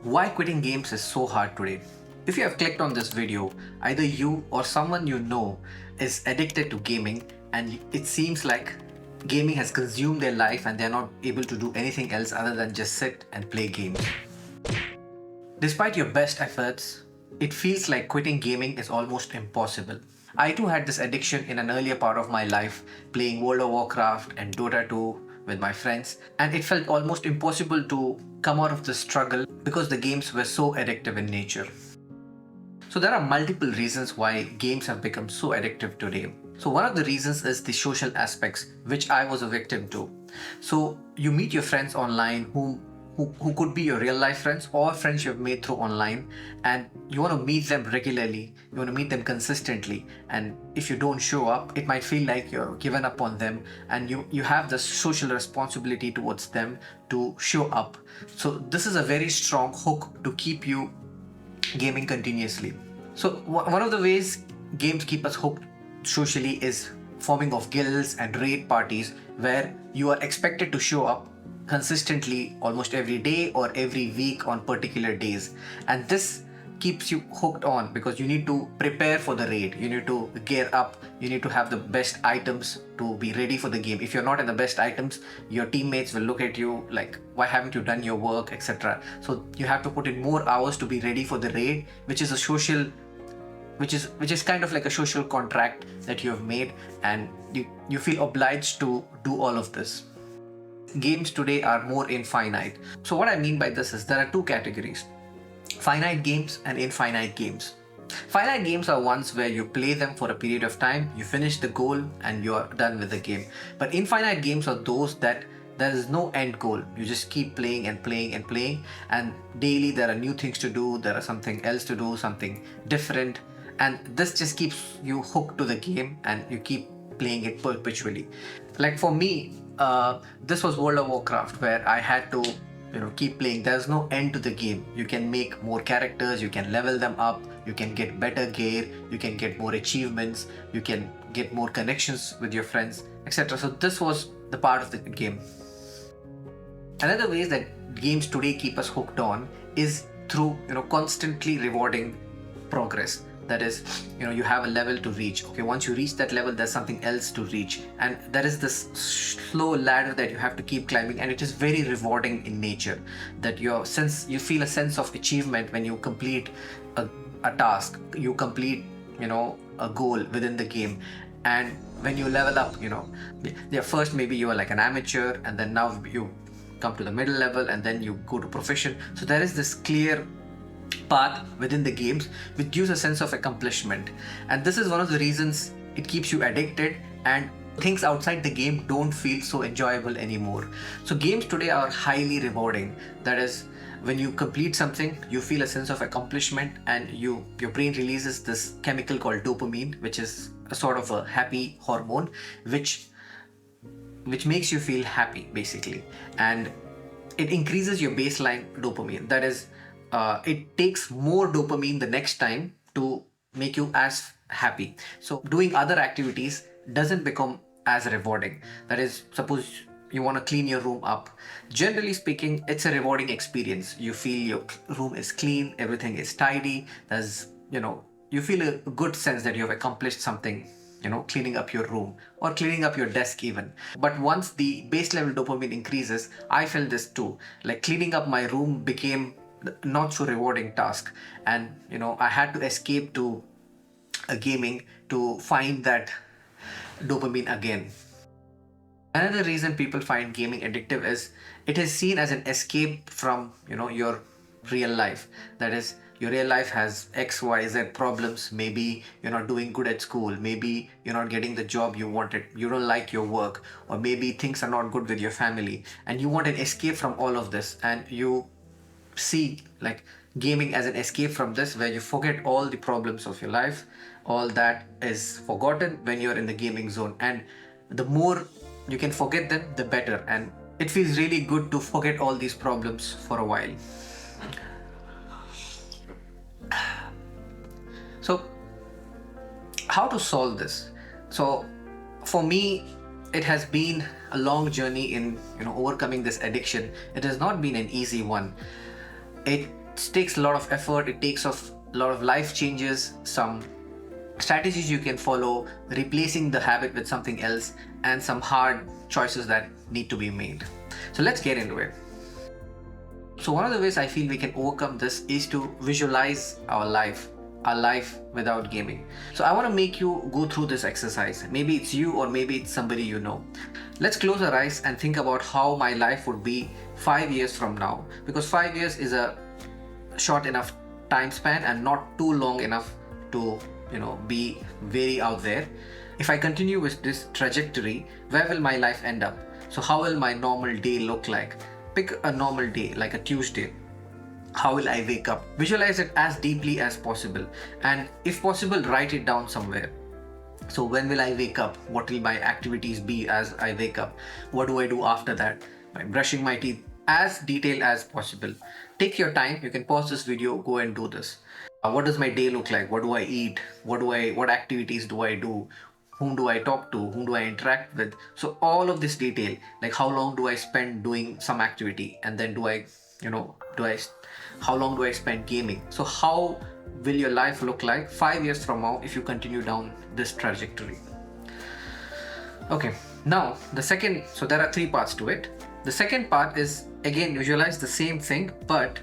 Why quitting games is so hard today. If you have clicked on this video, either you or someone you know is addicted to gaming, and it seems like gaming has consumed their life and they're not able to do anything else other than just sit and play games. Despite your best efforts, it feels like quitting gaming is almost impossible. I too had this addiction in an earlier part of my life, playing World of Warcraft and Dota 2 with my friends, and it felt almost impossible to come out of the struggle because the games were so addictive in nature. So there are multiple reasons why games have become so addictive today. So one of the reasons is the social aspects, which I was a victim to. So you meet your friends online who could be your real life friends or friends you've made through online, and you want to meet them regularly, you want to meet them consistently, and if you don't show up, it might feel like you're given up on them, and you have the social responsibility towards them to show up. So this is a very strong hook to keep you gaming continuously. So one of the ways games keep us hooked socially is forming of guilds and raid parties where you are expected to show up consistently almost every day or every week on particular days, and this keeps you hooked on because you need to prepare for the raid, you need to gear up, you need to have the best items to be ready for the game. If you're not in the best items, your teammates will look at you like, why haven't you done your work, etc. So you have to put in more hours to be ready for the raid, which is a social which is kind of like a social contract that you have made, and you feel obliged to do all of this. Games today are more infinite. So what I mean by this is there are two categories: finite games and infinite games. Finite games are ones where you play them for a period of time, you finish the goal, and you're done with the game. But infinite games are those that there is no end goal. You just keep playing and playing and playing, and daily there are new things to do, there are something else to do, something different, and this just keeps you hooked to the game and you keep playing it perpetually. Like for me, this was World of Warcraft, where I had to keep playing. There's no end to the game. You can make more characters, you can level them up, you can get better gear, you can get more achievements, you can get more connections with your friends, etc. So this was the part of the game. Another ways that games today keep us hooked on is through constantly rewarding progress. That is, you have a level to reach. Okay, once you reach that level, there's something else to reach, and there is this slow ladder that you have to keep climbing, and it is very rewarding in nature. That you feel a sense of achievement when you complete a task, you complete a goal within the game. And when you level up, first maybe you are like an amateur, and then now you come to the middle level, and then you go to proficient. So there is this clear path within the games which gives a sense of accomplishment, and this is one of the reasons it keeps you addicted, and things outside the game don't feel so enjoyable anymore. So games today are highly rewarding. That is, when you complete something, you feel a sense of accomplishment, and your brain releases this chemical called dopamine, which is a sort of a happy hormone which makes you feel happy basically, and it increases your baseline dopamine. That is, it takes more dopamine the next time to make you as happy. So doing other activities doesn't become as rewarding. That is, suppose you want to clean your room up. Generally speaking, it's a rewarding experience. You feel your room is clean, everything is tidy. You feel a good sense that you have accomplished something, cleaning up your room or cleaning up your desk even. But once the base level dopamine increases, I felt this too. Like cleaning up my room became not so rewarding task, and I had to escape to a gaming to find that dopamine again. Another reason people find gaming addictive is it is seen as an escape from your real life. That is, your real life has XYZ problems. Maybe you're not doing good at school, maybe you're not getting the job you wanted, you don't like your work, or maybe things are not good with your family, and you want an escape from all of this, and you see like gaming as an escape from this, where you forget all the problems of your life. All that is forgotten when you're in the gaming zone, and the more you can forget them, the better, and it feels really good to forget all these problems for a while. So how to solve this? So for me, it has been a long journey in overcoming this addiction. It has not been an easy one. It takes a lot of effort, it takes a lot of life changes, some strategies you can follow, replacing the habit with something else, and some hard choices that need to be made. So let's get into it. So one of the ways I feel we can overcome this is to visualize our life without gaming. So I want to make you go through this exercise. Maybe it's you or maybe it's somebody you know. Let's close our eyes and think about how my life would be 5 years from now, because 5 years is a short enough time span and not too long enough to be very out there. If I continue with this trajectory, where will my life end up? So how will my normal day look like? Pick a normal day, like a Tuesday. How will I wake up? Visualize it as deeply as possible, and if possible, write it down somewhere. So when will I wake up? What will my activities be as I wake up? What do I do after that? I'm brushing my teeth, as detailed as possible. Take your time. You can pause this video, go and do this. What does my day look like? What do I eat? What activities do I do? Whom do I talk to? Whom do I interact with? So all of this detail, like how long do I spend doing some activity, and then how long do I spend gaming? So how will your life look like 5 years from now if you continue down this trajectory? Okay, now so there are 3 parts to it. The second part is, again, visualize the same thing, but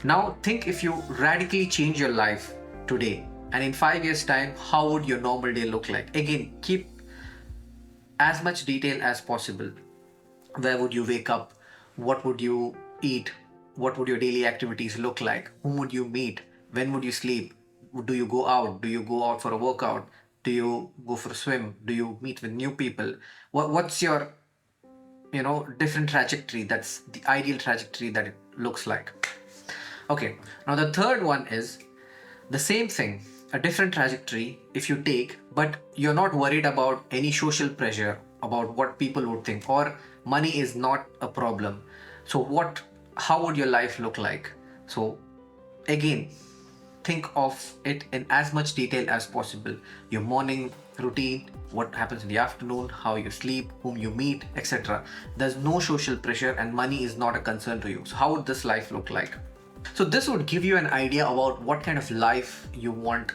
now think if you radically change your life today, and in 5 years time, how would your normal day look like? Again, keep as much detail as possible. Where would you wake up? What would you eat? What would your daily activities look like? Whom would you meet? When would you sleep? Do you go out? Do you go out for a workout? Do you go for a swim? Do you meet with new people? What's your different trajectory? That's the ideal trajectory that it looks like. Okay, now the third one is the same thing, a different trajectory if you take, but you're not worried about any social pressure about what people would think, or money is not a problem. So how would your life look like? So again, think of it in as much detail as possible. Your morning routine, what happens in the afternoon, how you sleep, whom you meet, etc. There's no social pressure and money is not a concern to you. So how would this life look like? So this would give you an idea about what kind of life you want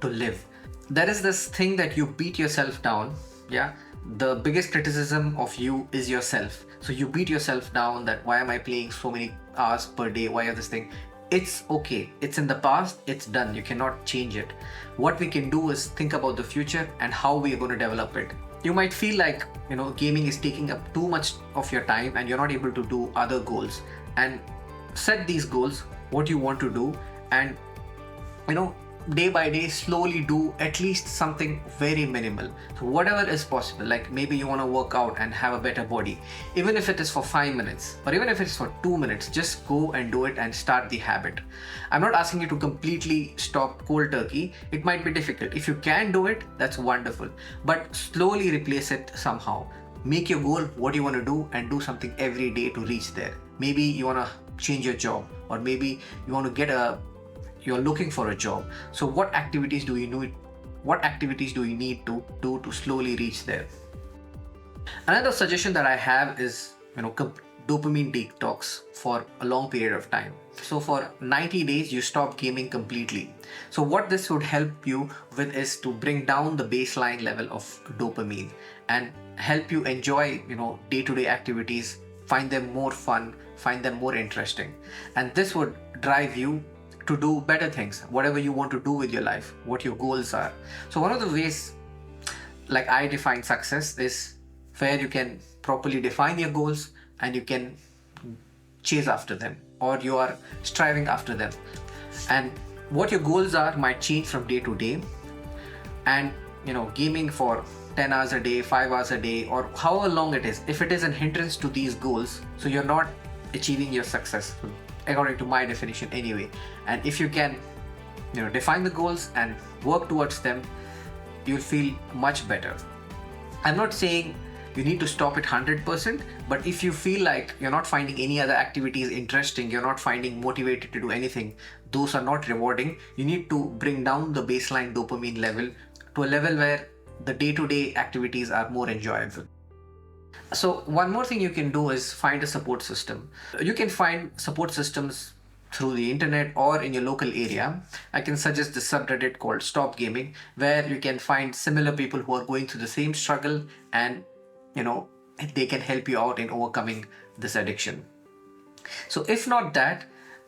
to live. There is this thing that you beat yourself down. Yeah, the biggest criticism of you is yourself. So you beat yourself down that why am I playing so many hours per day? Why is this thing? It's okay. It's in the past. It's done. You cannot change it. What we can do is think about the future and how we are going to develop it. You might feel like, gaming is taking up too much of your time and you're not able to do other goals. And set these goals, what you want to do, and day by day slowly do at least something very minimal. So whatever is possible, like maybe you want to work out and have a better body, even if it is for 5 minutes or even if it's for 2 minutes, just go and do it and start the habit. I'm not asking you to completely stop cold turkey. It might be difficult. If you can do it, that's wonderful, but slowly replace it somehow. Make your goal what you want to do and do something every day to reach there. Maybe you want to change your job, or maybe you want to you're looking for a job. So what activities do you need to do to slowly reach there? Another suggestion that I have is dopamine detox for a long period of time. So for 90 days you stop gaming completely. So what this would help you with is to bring down the baseline level of dopamine and help you enjoy day-to-day activities, find them more fun, find them more interesting, and this would drive you to do better things, whatever you want to do with your life, what your goals are. So one of the ways, like I define success, is where you can properly define your goals and you can chase after them, or you are striving after them. And what your goals are might change from day to day, and gaming for 10 hours a day, 5 hours a day, or however long it is, if it is an hindrance to these goals, so you're not achieving your success, according to my definition anyway. And if you can define the goals and work towards them, you'll feel much better. I'm not saying you need to stop it 100%, but if you feel like you're not finding any other activities interesting, you're not finding motivated to do anything, those are not rewarding, you need to bring down the baseline dopamine level to a level where the day-to-day activities are more enjoyable. So one more thing you can do is find a support system. You can find support systems through the internet or in your local area, I can suggest this subreddit called Stop Gaming, where you can find similar people who are going through the same struggle, and you know they can help you out in overcoming this addiction. So if not that,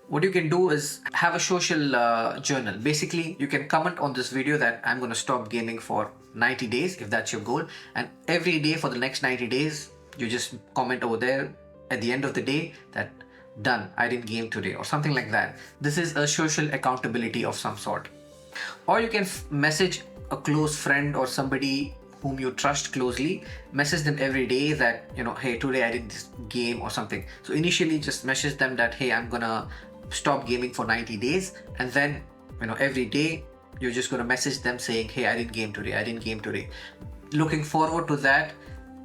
what you can do is have a social journal. Basically, you can comment on this video that I'm going to stop gaming for 90 days if that's your goal, and every day for the next 90 days you just comment over there at the end of the day that done, I didn't game today, or something like that. This is a social accountability of some sort. Or you can message a close friend or somebody whom you trust closely. Message them every day that, hey, today I did this game or something. So initially just message them that, hey, I'm gonna stop gaming for 90 days, and then every day you're just gonna message them saying, hey, I didn't game today, I didn't game today. Looking forward to that.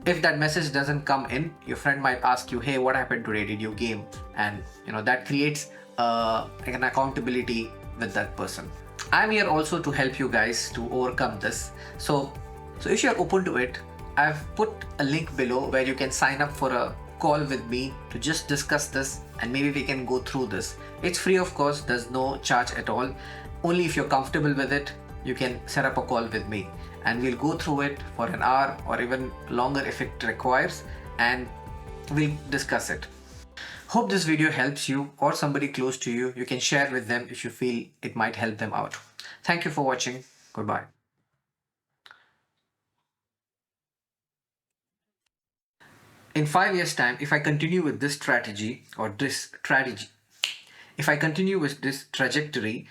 If that message doesn't come in, your friend might ask you, hey, what happened today, did you game? And that creates like an accountability with that person. I'm here also to help you guys to overcome this. So if you're open to it, I've put a link below where you can sign up for a call with me to just discuss this, and maybe we can go through this. It's free, of course, there's no charge at all. Only if you're comfortable with it, you can set up a call with me, and we'll go through it for an hour or even longer if it requires, and we'll discuss it. Hope this video helps you or somebody close to you. You can share with them if you feel it might help them out. Thank you for watching. Goodbye. In 5 years' time, if I continue with this strategy or this strategy, if I continue with this trajectory,